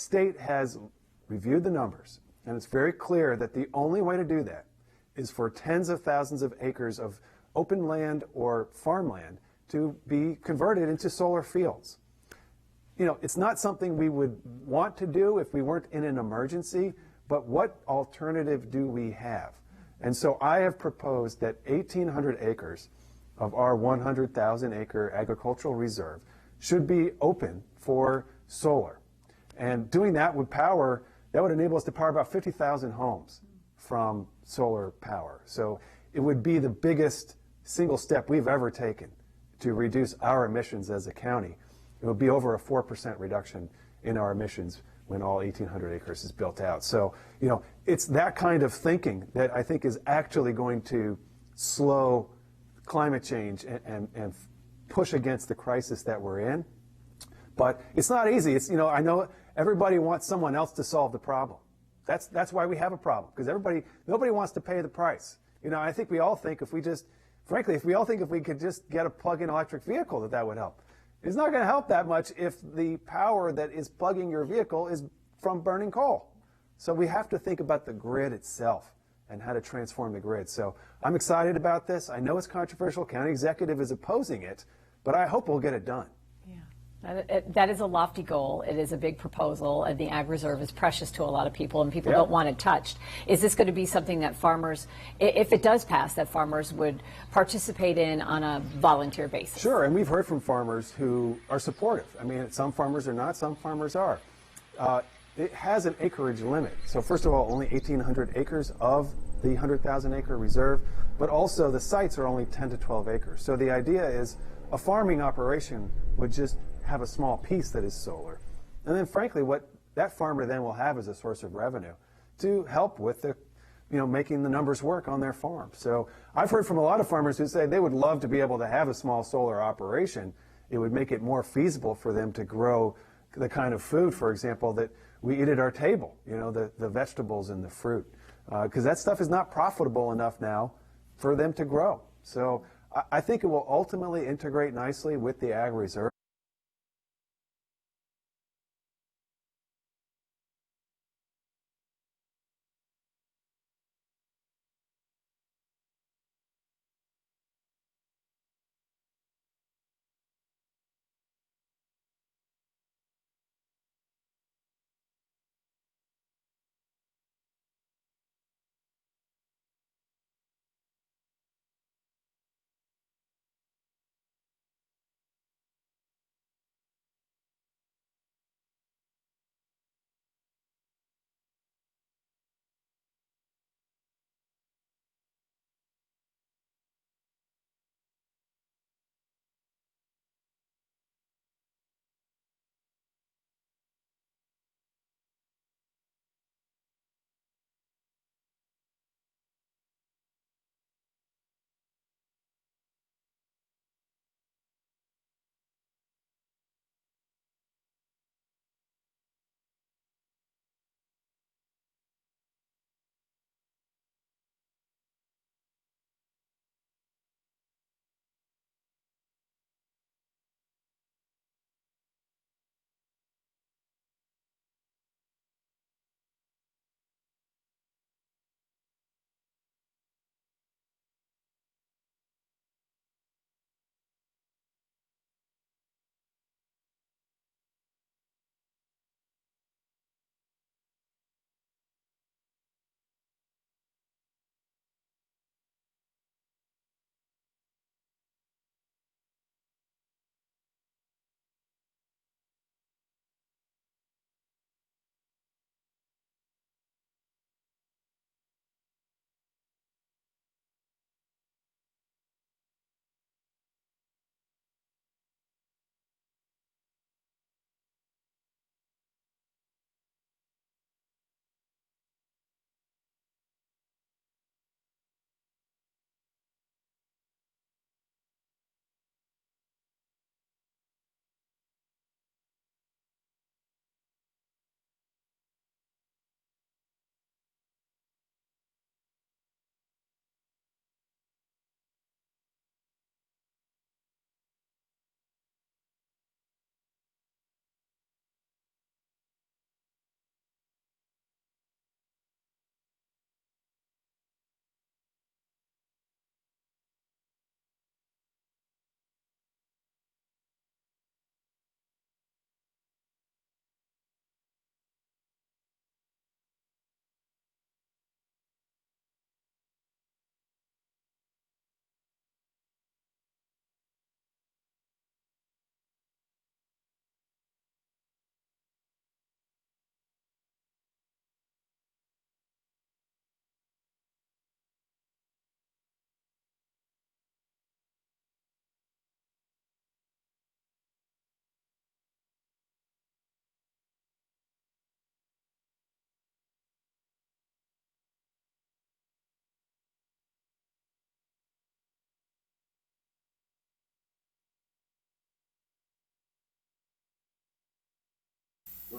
state has reviewed the numbers, and it's very clear that the only way to do that is for tens of thousands of acres of open land or farmland to be converted into solar fields. You know, it's not something we would want to do if we weren't in an emergency, but what alternative do we have? And so I have proposed that 1,800 acres of our 100,000 acre agricultural reserve should be open for solar. And doing that would enable us to power about 50,000 homes from solar power. So it would be the biggest single step we've ever taken to reduce our emissions as a county. It would be over a 4% reduction in our emissions when all 1,800 acres is built out. So, you know, it's that kind of thinking that I think is actually going to slow climate change and push against the crisis that we're in. But it's not easy. It's, you know, I know everybody wants someone else to solve the problem. That's why we have a problem, because nobody wants to pay the price. You know, I think we all think if we could just get a plug-in electric vehicle, that would help. It's not going to help that much if the power that is plugging your vehicle is from burning coal. So we have to think about the grid itself and how to transform the grid. So I'm excited about this. I know it's controversial. County executive is opposing it, but I hope we'll get it done. That is a lofty goal. It is a big proposal, and the ag reserve is precious to a lot of people, and people don't want it touched. Is this going to be something that farmers, if it does pass, that farmers would participate in on a volunteer basis? Sure, and we've heard from farmers who are supportive. I mean, some farmers are not, some farmers are. It has an acreage limit. So first of all, only 1,800 acres of the 100,000 acre reserve, but also the sites are only 10 to 12 acres. So the idea is a farming operation would just have a small piece that is solar. And then frankly, what that farmer then will have is a source of revenue to help with the, you know, making the numbers work on their farm. So I've heard from a lot of farmers who say they would love to be able to have a small solar operation. It would make it more feasible for them to grow the kind of food, for example, that we eat at our table, you know, the vegetables and the fruit, because that stuff is not profitable enough now for them to grow. So I think it will ultimately integrate nicely with the ag reserve.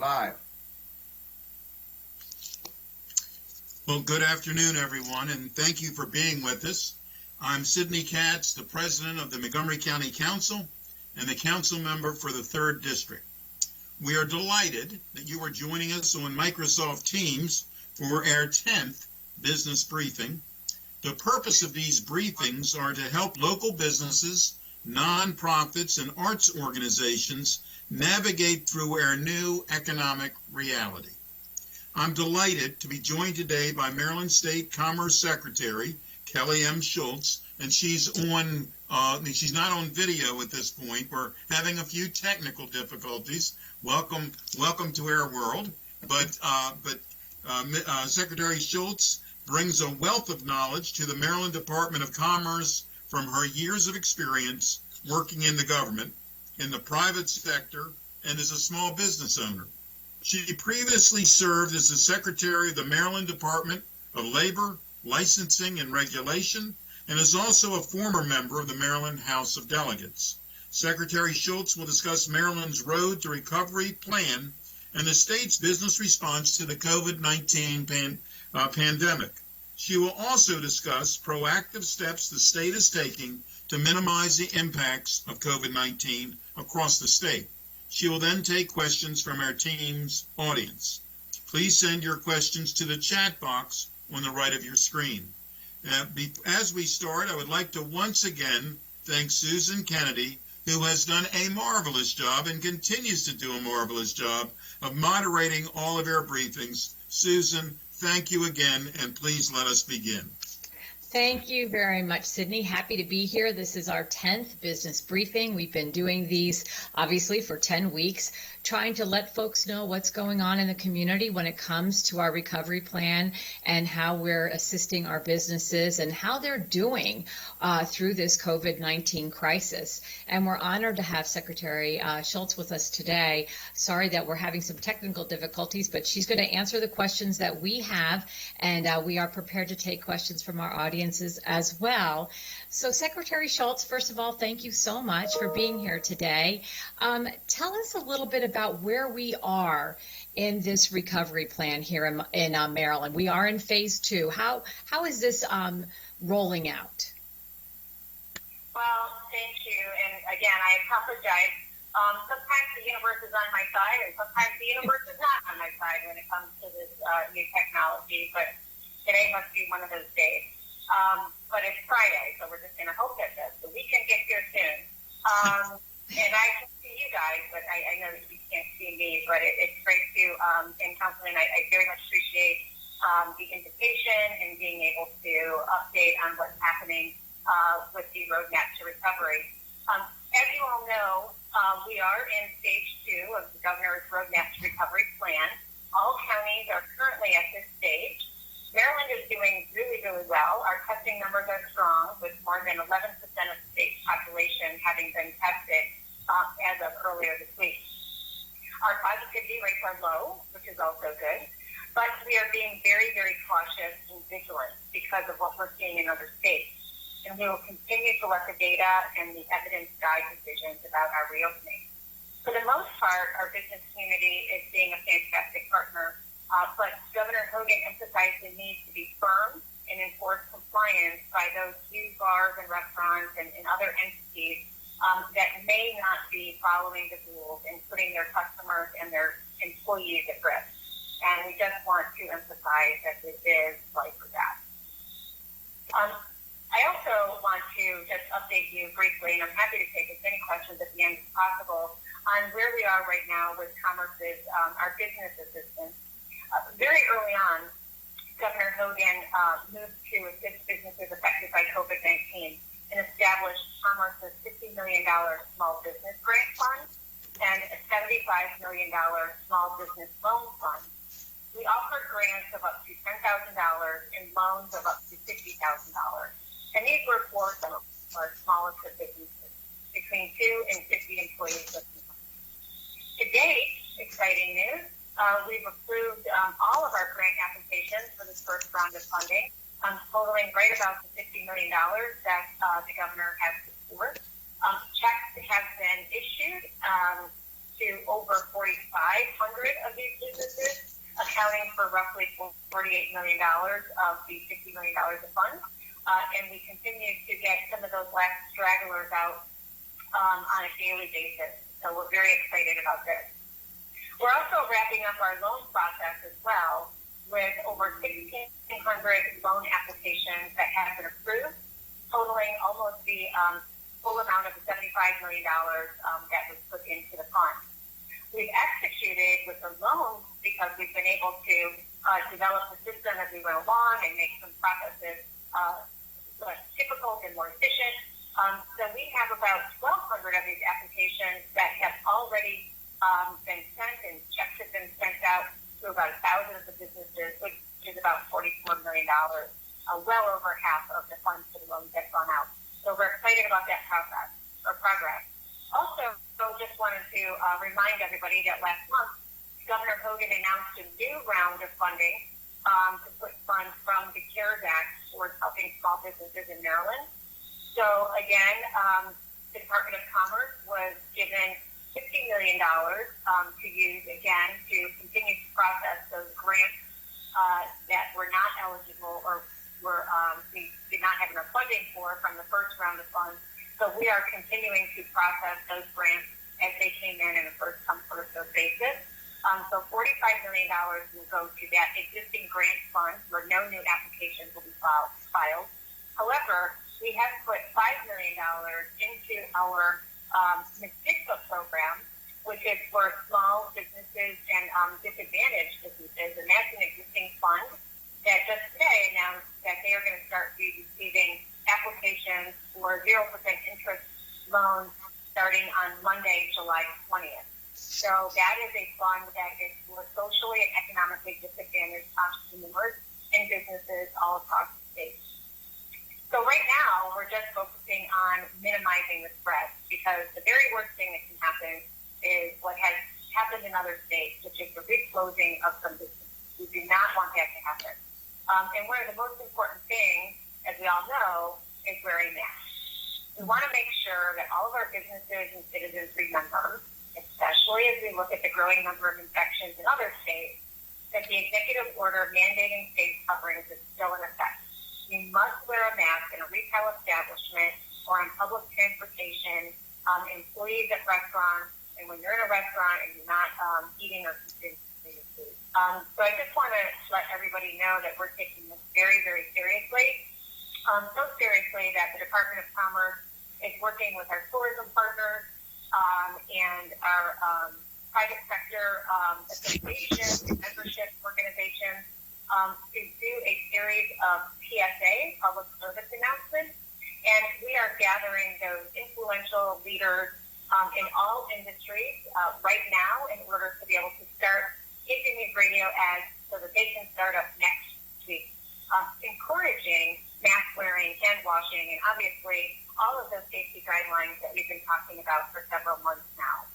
live. Well, good afternoon, everyone, and thank you for being with us. I'm Sidney Katz, the president of the Montgomery County Council and the council member for the 3rd District. We are delighted that you are joining us on Microsoft Teams for our 10th business briefing. The purpose of these briefings are to help local businesses, nonprofits, and arts organizations navigate through our new economic reality. I'm delighted to be joined today by Maryland State Commerce Secretary Kelly M. Shultz, and she's not on video at this point. We're having a few technical difficulties. Welcome to our world. But Secretary Shultz brings a wealth of knowledge to the Maryland Department of Commerce from her years of experience working in the government, in the private sector, and as a small business owner. She previously served as the Secretary of the Maryland Department of Labor, Licensing, and Regulation, and is also a former member of the Maryland House of Delegates. Secretary Shultz will discuss Maryland's Road to Recovery plan and the state's business response to the COVID-19 pandemic. She will also discuss proactive steps the state is taking to minimize the impacts of COVID-19 across the state. She will then take questions from our team's audience. Please send your questions to the chat box on the right of your screen. As we start, I would like to once again thank Susan Kennedy, who has done a marvelous job and continues to do a marvelous job of moderating all of our briefings. Susan, thank you again, and please let us begin. Thank you very much, Sydney. Happy to be here. This is our 10th business briefing. We've been doing these, obviously, for 10 weeks, trying to let folks know what's going on in the community when it comes to our recovery plan and how we're assisting our businesses and how they're doing through this COVID-19 crisis. And we're honored to have Secretary Shultz with us today. Sorry that we're having some technical difficulties, but she's going to answer the questions that we have, and we are prepared to take questions from our audiences as well. So Secretary Shultz, first of all, thank you so much for being here today. Tell us a little bit about where we are in this recovery plan here in Maryland. We are in phase 2. How is this rolling out? Well, thank you. And again, I apologize. Sometimes the universe is on my side and sometimes the universe is not on my side when it comes to this new technology, but today must be one of those days. But it's Friday, so we're just going to hope that the weekend gets here soon. And I can see you guys, but I know that you can't see me, but it's great to, and Councilman, I very much appreciate the invitation and being able to update on what's happening with the roadmap to recovery. As you all know, we are in stage 2 of the governor's roadmap to recovery plan. All counties are currently at this stage. Maryland is doing really, really well. Our testing numbers are strong, with more than 11% of the state's population having been tested as of earlier this week. Our positivity rates are low, which is also good, but we are being very, very cautious and vigilant because of what we're seeing in other states. And we will continue to let the data and the evidence guide decisions about our reopening. For the most part, our business community is being a fantastic partner. But Governor Hogan emphasized the need to be firm and enforce compliance by those few bars and restaurants and other entities that may not be following the rules and putting their customers and their employees at risk. And we just want to emphasize that this is life or death. I also want to just update you briefly, and I'm happy to take as many questions at the end as possible, on where we are right now with Commerce's, our business assistance. Very early on, Governor Hogan moved to assist businesses affected by COVID-19 and established Commerce's $50 million small business grant fund and a $75 million small business loan fund. We offered grants of up to $10,000 and loans of up to $50,000. And these were for some of our smallest of businesses, between 2 and 50 employees. To date, exciting news. We've approved all of our grant applications for this first round of funding, totaling right about the $50 million that the governor has put forth. Checks have been issued to to over 4,500 of these businesses, accounting for roughly $48 million of the $50 million of funds. And we continue to get some of those last stragglers out on a daily basis. So we're very excited about this. We're also wrapping up our loan process as well, with over 1,600 loan applications that have been approved, totaling almost the full amount of the $75 million that was put into the fund. We've executed with the loans because we've been able to develop the system as we went along and make some processes less difficult and more efficient. So we have about 1,200 of these applications that have already been sent, and checks have been sent out to about 1,000 of the businesses, which is about $44 million, well over half of the funds for the loans that gone out. So we're excited about that progress. Also, just wanted to remind everybody that last month, Governor Hogan announced a new round of funding to put funds from the CARES Act towards helping small businesses in Maryland. So again, the Department of Commerce was given $50 million to use again to continue to process those grants that were not eligible or we did not have enough funding for from the first round of funds. So we are continuing to process those grants as they came in a first come, first served basis. So $45 million will go to that existing grant fund where no new applications will be filed. However, we have put $5 million into our MISDICPA program, which is for small businesses and disadvantaged businesses, and that's an existing fund that just today announced that they are going to start receiving applications for 0% interest loans starting on Monday, July 20th. So that is a fund that is for socially and economically disadvantaged entrepreneurs and businesses all across the state. So right now, we're just focusing on minimizing the spread, because the very worst thing that can happen is what has happened in other states, which is the reclosing of some businesses. We do not want that to happen. And one of the most important things, as we all know, is wearing masks. We want to make sure that all of our businesses and citizens remember, especially as we look at the growing number of infections in other states, that the executive order mandating face coverings is still in effect. You must wear a mask in a retail establishment or on public transportation, employees at restaurants, and when you're in a restaurant and you're not eating or consuming food. So I just want to let everybody know that we're taking this very, very seriously. So seriously that the Department of Commerce is working with our tourism partners and our private sector associations and membership organizations to do a series of PSA, public service announcements. And we are gathering those influential leaders in all industries right now in order to be able to start giving these radio ads so that they can start up next week, encouraging mask wearing, hand washing, and obviously all of those safety guidelines that we've been talking about for several months now.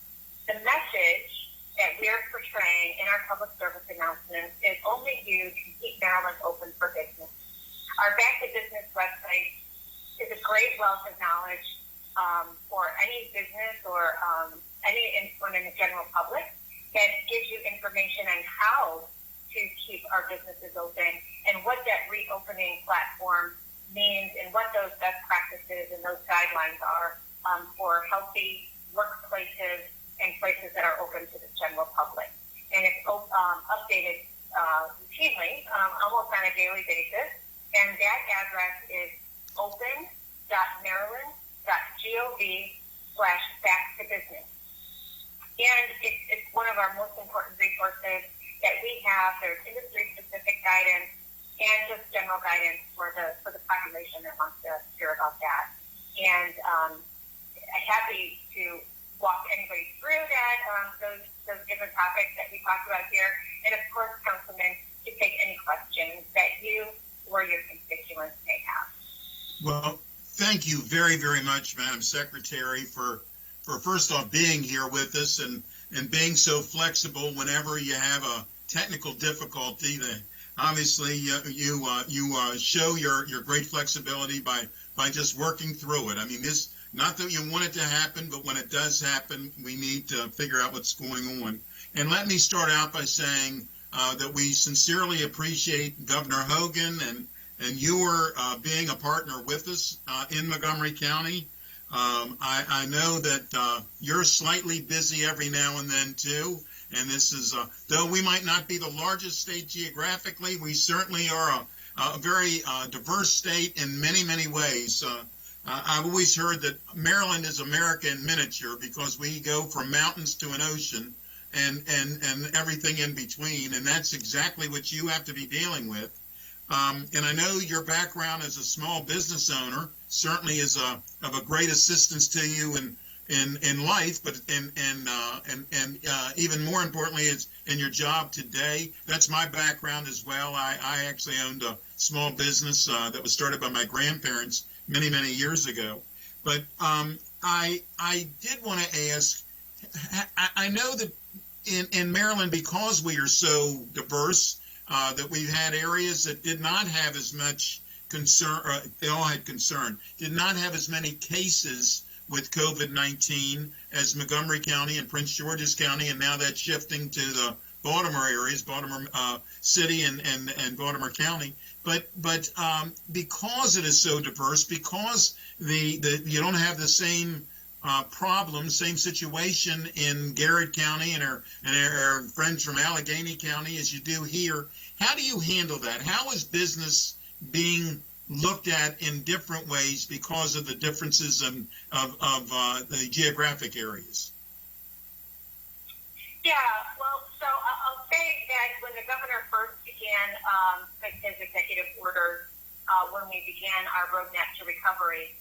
The message that we're portraying in our public service announcements is only used to keep Maryland open for business. Our Back to Business website is a great wealth of knowledge for any business or anyone in the general public that gives you information on how to keep our businesses open and what that reopening platform means and what those best practices and those guidelines are for healthy workplaces and places that are open to the general public. And it's updated routinely, almost on a daily basis. And that address is open.maryland.gov/back-to-business. And it's one of our most important resources that we have. There's industry-specific guidance and just general guidance for the population that wants to hear about that. And I'm happy to walk anybody through that, those different topics that we talked about here. And of course, Councilman, to take any questions that you or your constituents may have. Well, thank you very, very much, Madam Secretary, for first off being here with us and being so flexible whenever you have a technical difficulty. Obviously, you show your great flexibility by just working through it. I mean, this Not that you want it to happen, but when it does happen, we need to figure out what's going on. And let me start out by saying that we sincerely appreciate Governor Hogan and your being a partner with us in Montgomery County. I know that you're slightly busy every now and then too, and this is, though we might not be the largest state geographically, we certainly are a very diverse state in many, many ways. I've always heard that Maryland is America in miniature because we go from mountains to an ocean and everything in between, and that's exactly what you have to be dealing with. And I know your background as a small business owner certainly is of a great assistance to you in life, but and even more importantly, is in your job today. That's my background as well. I actually owned a small business that was started by my grandparents many, many years ago. But I did want to ask, I know that in Maryland, because we are so diverse, that we've had areas that did not have as much concern, they all had concern, did not have as many cases with COVID-19 as Montgomery County and Prince George's County, and now that's shifting to the Baltimore areas, Baltimore City and Baltimore County. But because it is so diverse, because you don't have the same problem, same situation in Garrett County and our friends from Allegheny County as you do here. How do you handle that? How is business being looked at in different ways because of the differences of the geographic areas? Yeah, well, so I'll say that when the governor first began his executive orders, when we began our roadmap to recovery,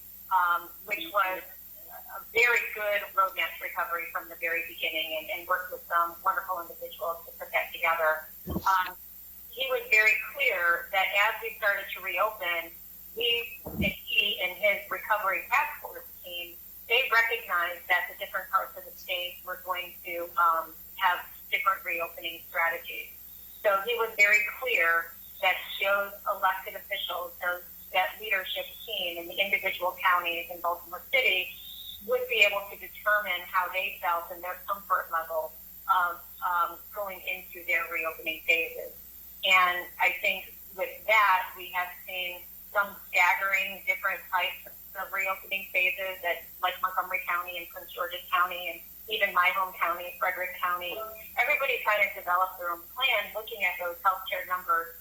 which was a very good roadmap to recovery from the very beginning, and worked with some wonderful individuals to put that together. He was very clear that as we started to reopen, he and his recovery task force team, they recognized that the different parts of the state were going to have different reopening strategies. So he was very clear that those elected officials, that leadership team in the individual counties in Baltimore City would be able to determine how they felt and their comfort level of going into their reopening phases. And I think with that, we have seen some staggering different types of reopening phases that, like Montgomery County and Prince George's County and even my home county, Frederick County. Everybody kind of developed their own plan looking at those healthcare numbers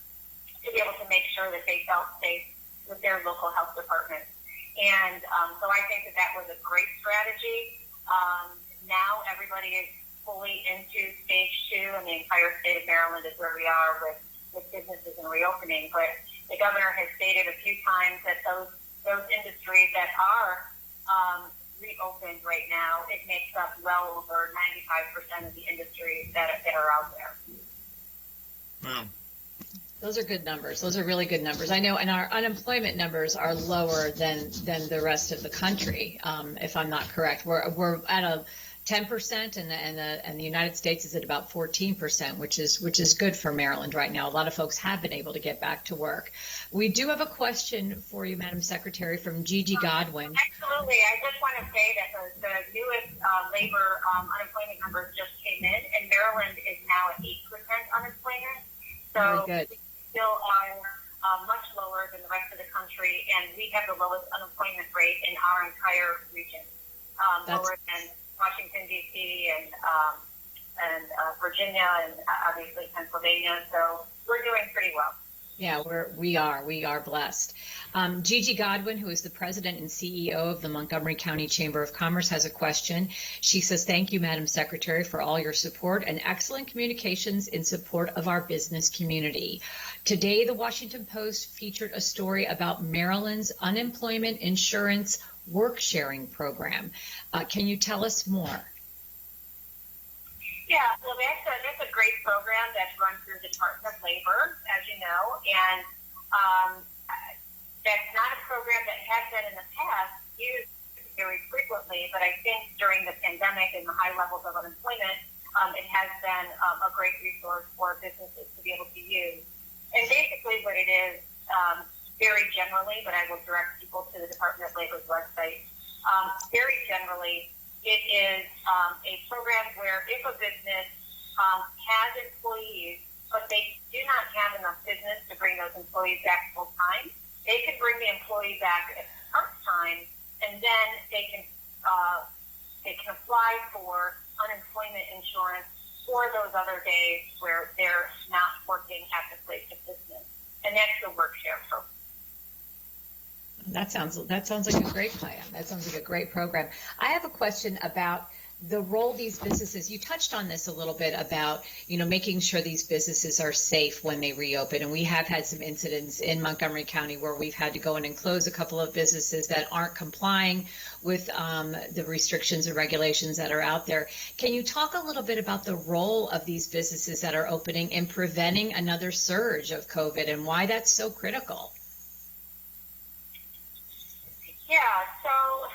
to be able to make sure that they felt safe with their local health departments. And so I think that was a great strategy. Now everybody is fully into stage 2, and the entire state of Maryland is where we are with businesses and reopening. But the governor has stated a few times that those industries that are reopened right now, it makes up well over 95% of the industries that are out there. Wow. Those are good numbers. Those are really good numbers. I know, and our unemployment numbers are lower than the rest of the country, if I'm not correct. We're at a 10%, and the United States is at about 14%, which is good for Maryland right now. A lot of folks have been able to get back to work. We do have a question for you, Madam Secretary, from Gigi Godwin. Absolutely. I just want to say that the newest labor unemployment numbers just came in, and Maryland is now at 8% unemployment. So very good. We still are much lower than the rest of the country, and we have the lowest unemployment rate in our entire region, lower than Washington, D.C., and Virginia, and obviously Pennsylvania. So we're doing pretty well. Yeah, we are blessed. Gigi Godwin, who is the president and CEO of the Montgomery County Chamber of Commerce, has a question. She says, "Thank you, Madam Secretary, for all your support and excellent communications in support of our business community. Today, the Washington Post featured a story about Maryland's unemployment insurance work-sharing program. Can you tell us more?" Yeah, well, that's a great program that's run through the Department of Labor, as you know, and that's not a program that has been in the past used very frequently, but I think during the pandemic and the high levels of unemployment, it has been a great resource for businesses to be able to use. And basically what it is, very generally, but I will direct people to the Department of Labor's website, Very generally, it is a program where if a business has employees, but they do not have enough business to bring those employees back full time, they can bring the employee back at part time, and then they can apply for unemployment insurance for those other days where they're not working at the place of business, and that's the work share program. That sounds like a great plan. That sounds like a great program. I have a question about the role these businesses, you touched on this a little bit about, making sure these businesses are safe when they reopen. And we have had some incidents in Montgomery County where we've had to go in and close a couple of businesses that aren't complying with the restrictions and regulations that are out there. Can you talk a little bit about the role of these businesses that are opening in preventing another surge of COVID and why that's so critical? Yeah, so,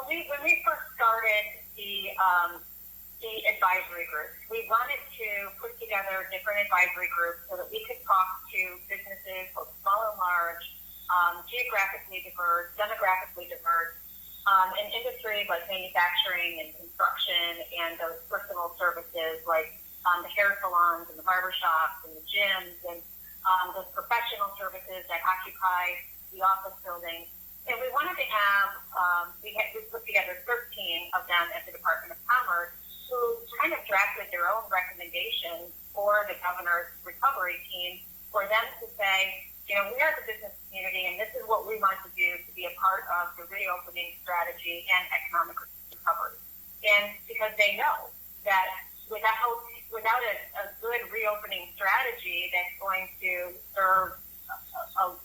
when we first started the advisory groups, we wanted to put together different advisory groups so that we could talk to businesses, both small and large, geographically diverse, demographically diverse, and industries like manufacturing and construction and those personal services like the hair salons and the barbershops and the gyms and those professional services that occupy the office buildings. And we wanted to have, we put together 13 of them at the Department of Commerce who kind of drafted their own recommendations for the governor's recovery team for them to say, we are the business community and this is what we want to do to be a part of the reopening strategy and economic recovery. And because they know that without a good reopening strategy that's going to serve a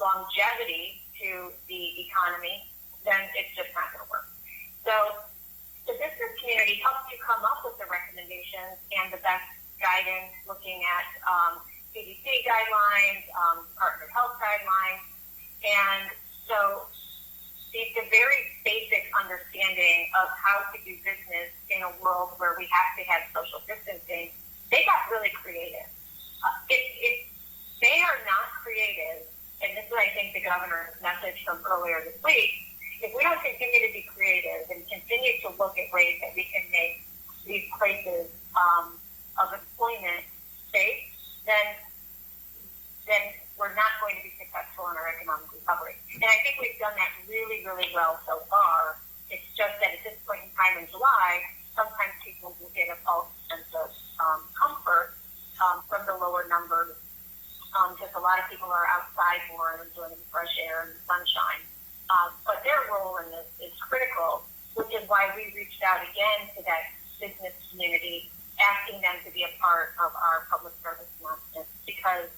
longevity to the economy, then it's just not going to work. So the business community helps you come up with the recommendations and the best guidance, looking at CDC guidelines, Department of Health guidelines, and so the very basic understanding of how to do business in a world where we have to have social distancing, they got really creative. If they are not creative, and this is, I think, the governor's message from earlier this week, if we don't continue to be creative and continue to look at ways that we can make these places of employment safe, then we're not going to be successful in our economic recovery. And I think we've done that really, really well so far. It's just that at this point in time in July, sometimes people will get a false sense of comfort from the lower numbers. Just a lot of people are outside more and enjoying the fresh air and the sunshine. But their role in this is critical, which is why we reached out again to that business community, asking them to be a part of our public service announcements, because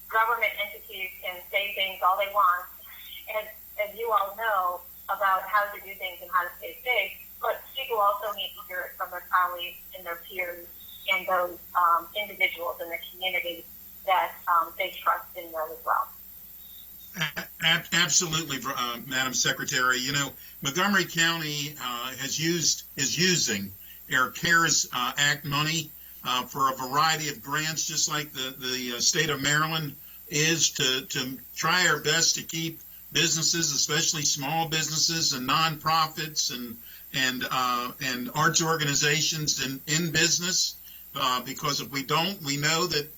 government entities can say things all they want, as you all know, about how to do things and how to stay safe, but people also need to hear it from their colleagues and their peers and those individuals in the community that they trust and know as well. Absolutely, Madam Secretary. Montgomery County is using our CARES Act money for a variety of grants, just like the state of Maryland is, to try our best to keep businesses, especially small businesses and nonprofits and arts organizations in business. Because if we don't, we know that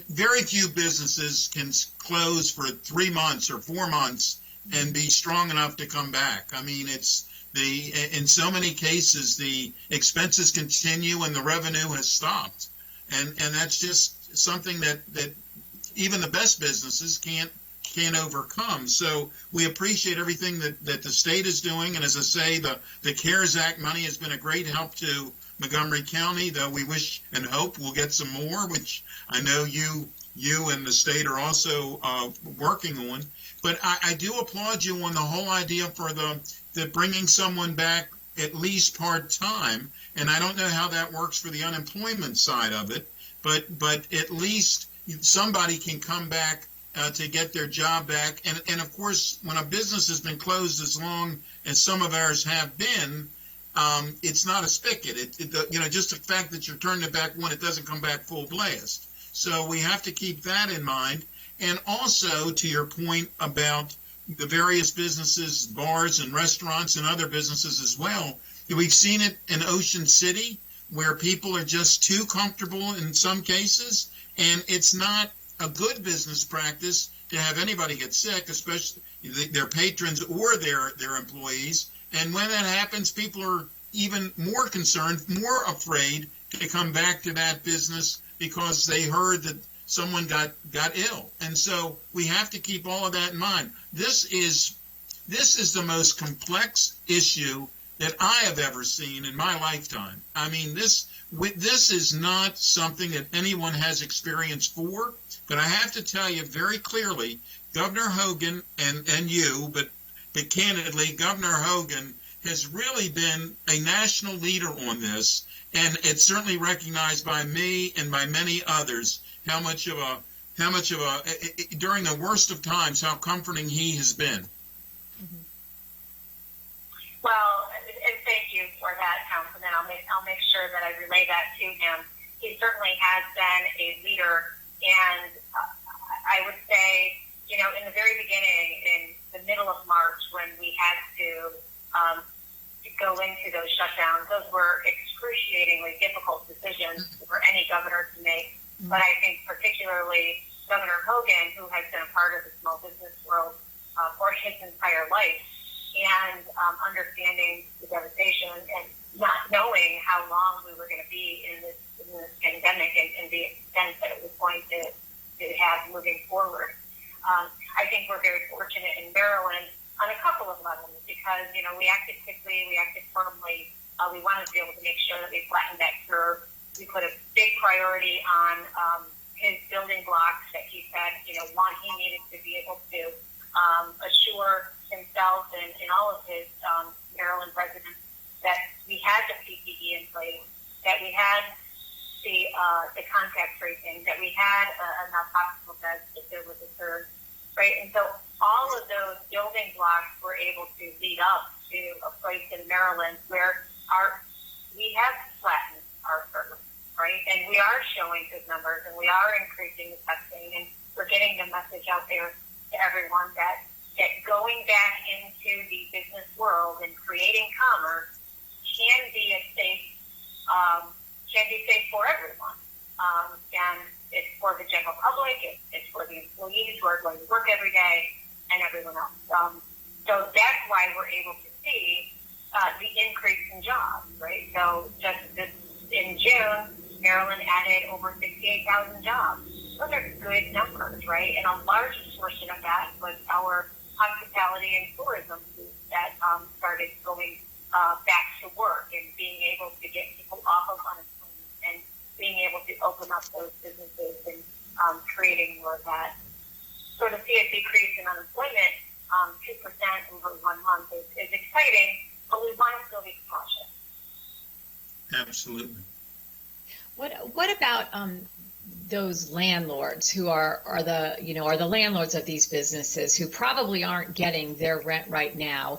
very few businesses can close for 3 months or 4 months and be strong enough to come back. I mean, in so many cases, the expenses continue and the revenue has stopped. And that's just something that even the best businesses can't overcome. So we appreciate everything that the state is doing. And as I say, the CARES Act money has been a great help to Montgomery County, though we wish and hope we'll get some more, which I know you and the state are also working on. But I do applaud you on the whole idea for the bringing someone back at least part-time. And I don't know how that works for the unemployment side of it, but at least somebody can come back to get their job back. And of course, when a business has been closed as long as some of ours have been, it's not a spigot. Just the fact that you're turning it back when it doesn't come back full blast. So we have to keep that in mind. And also, to your point about the various businesses, bars and restaurants and other businesses as well. We've seen it in Ocean City, where people are just too comfortable in some cases, and it's not a good business practice to have anybody get sick, especially their patrons or their employees. And when that happens, people are even more concerned, more afraid to come back to that business because they heard that someone got ill. And so we have to keep all of that in mind. This is the most complex issue that I have ever seen in my lifetime. I mean, this is not something that anyone has experience for, but I have to tell you very clearly, Governor Hogan and you, but candidly, Governor Hogan has really been a national leader on this, and it's certainly recognized by me and by many others how much of a during the worst of times, how comforting he has been. Mm-hmm. Well, and thank you for that, Councilman. I'll make sure that I relay that to him. He certainly has been a leader, and I would say, in the very beginning, in the middle of March, when we had to go into those shutdowns, those were excruciatingly difficult decisions for any governor to make. Mm-hmm. But I think particularly Governor Hogan, who has been a part of the small business world for his entire life, and understanding the devastation and not knowing how long we were going to be in this pandemic and the extent that it was going to have moving forward. I think we're very fortunate in Maryland on a couple of levels because, we acted quickly, we acted firmly. We wanted to be able to make sure that we flattened that curve. We put a big priority on his building blocks that he said, one, he needed to be able to assure himself and all of his Maryland residents that we had the PPE in place, that we had the contact tracing, that we had enough hospital beds if there was a surge, right? And so all of those building blocks were able to lead up to a place in Maryland where we have flattened our curve, right? And we are showing good numbers, and we are increasing the testing, and we're getting the message out there to everyone that going back into the business world and creating commerce can be safe for everyone. And it's for the general public, it's for the employees who are going to work every day, and everyone else. So that's why we're able to see the increase in jobs, right? So just in June, Maryland added over 68,000 jobs. Those are good numbers, right? And a large portion of that was our hospitality and tourism that started going back to work and being able to get people off of unemployment and being able to open up those businesses and creating more of that. So to see a decrease in unemployment, 2% over 1 month is exciting, but we want to still be cautious. Absolutely. What about those landlords who are the landlords of these businesses who probably aren't getting their rent right now?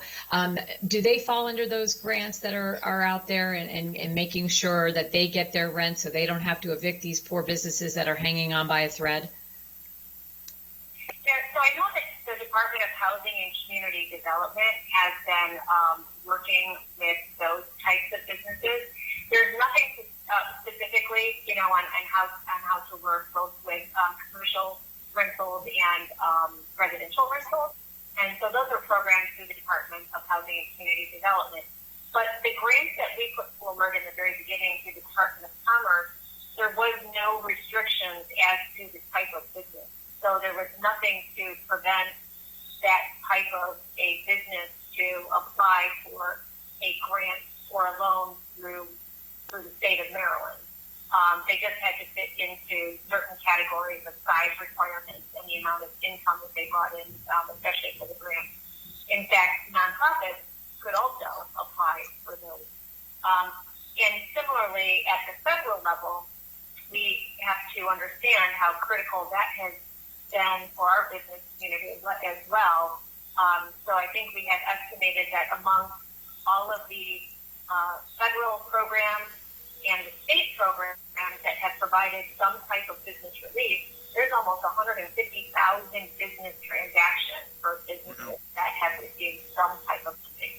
Do they fall under those grants that are out there and making sure that they get their rent so they don't have to evict these poor businesses that are hanging on by a thread? Yeah, so I know that the Department of Housing and Community Development has been working with those types of businesses. There's nothing specifically, on how to work both with commercial rentals and residential rentals. And so those are programs through the Department of Housing and Community Development. But the grants that we put forward in the very beginning through the Department of Commerce, there was no restrictions as to the type of business. So there was nothing to prevent that type of a business to apply for a grant or a loan through the state of Maryland. They just had to fit into certain categories of size requirements and the amount of income that they brought in, especially for the grant. In fact, nonprofits could also apply for those. And similarly, at the federal level, we have to understand how critical that has been for our business community as well. So I think we had estimated that among all of the federal programs and the state programs programs that have provided some type of business relief, there's almost 150,000 business transactions for businesses that have received some type of relief.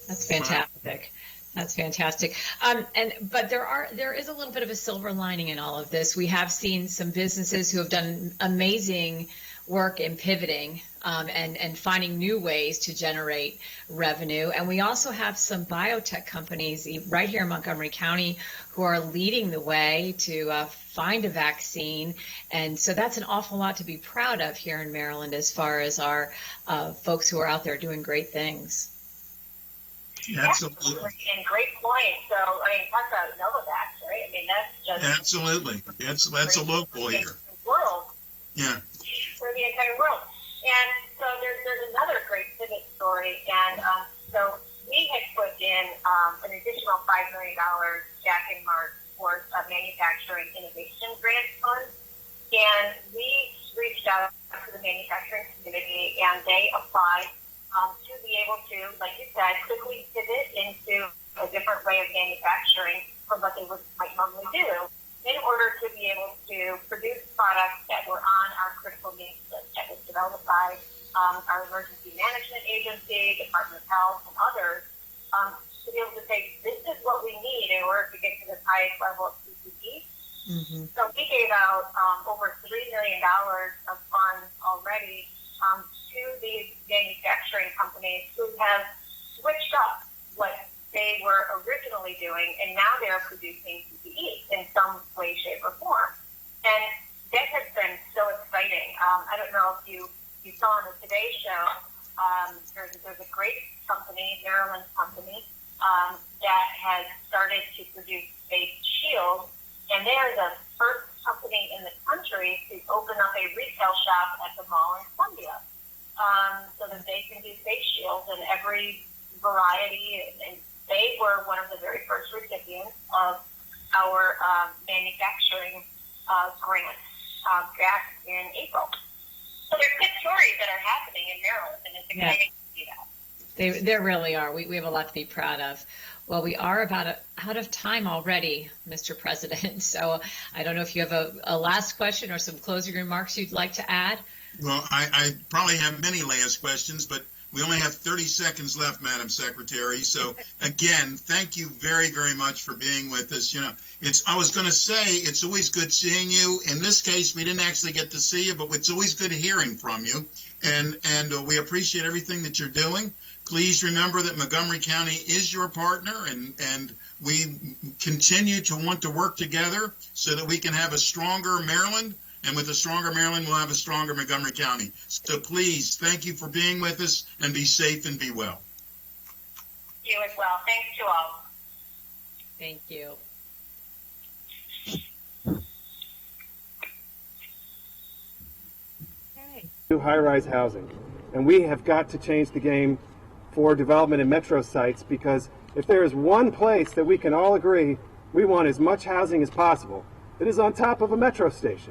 That's fantastic. That's fantastic. But there is a little bit of a silver lining in all of this. We have seen some businesses who have done amazing work in pivoting and finding new ways to generate revenue. And we also have some biotech companies right here in Montgomery County who are leading the way to find a vaccine. And so that's an awful lot to be proud of here in Maryland as far as our folks who are out there doing great things. Absolutely. And great point. So, I mean, talk about Novavax, right? I mean, that's just... Absolutely. That's a local here. World. Yeah. For the entire world. And so there's another great pivot story. And so we had put in an additional $5 million Jack and Mark worth of manufacturing innovation grant funds. And we reached out to the manufacturing community, and they applied to be able to, like you said, quickly pivot into a different way of manufacturing from what they might normally do in order to be able to produce products that were on our critical needs list that was developed by our emergency management agency, Department of Health, and others, to be able to say, this is what we need in order to get to the highest level of PPE. Mm-hmm. So we gave out over $3 million of funds already to these manufacturing companies who have switched up what they were originally doing, and now they're producing PPE in some way, shape, or form. And that has been so exciting. I don't know if you saw on the Today Show, there's a great company, Maryland company, that has started to produce face shields, and they are the first company in the country to open up a retail shop at the mall in Columbia, so that they can do face shields in every variety, and they were one of the very first recipients of our manufacturing grant back in April. So there's good stories that are happening in Maryland, and it's exciting to see that. There really are. We have a lot to be proud of. Well, we are about out of time already, Mr. President. So I don't know if you have a last question or some closing remarks you'd like to add. Well, I probably have many last questions, but we only have 30 seconds left, Madam Secretary. So again, thank you very, very much for being with us. You know, I was going to say, it's always good seeing you. In this case, we didn't actually get to see you, but it's always good hearing from you. And we appreciate everything that you're doing. Please remember that Montgomery County is your partner, and we continue to want to work together so that we can have a stronger Maryland. And with a stronger Maryland, we'll have a stronger Montgomery County. So please, thank you for being with us, and be safe and be well. You as well. Thanks to all. Thank you. Okay. New high-rise housing. And we have got to change the game for development in metro sites, because if there is one place that we can all agree we want as much housing as possible, it is on top of a metro station.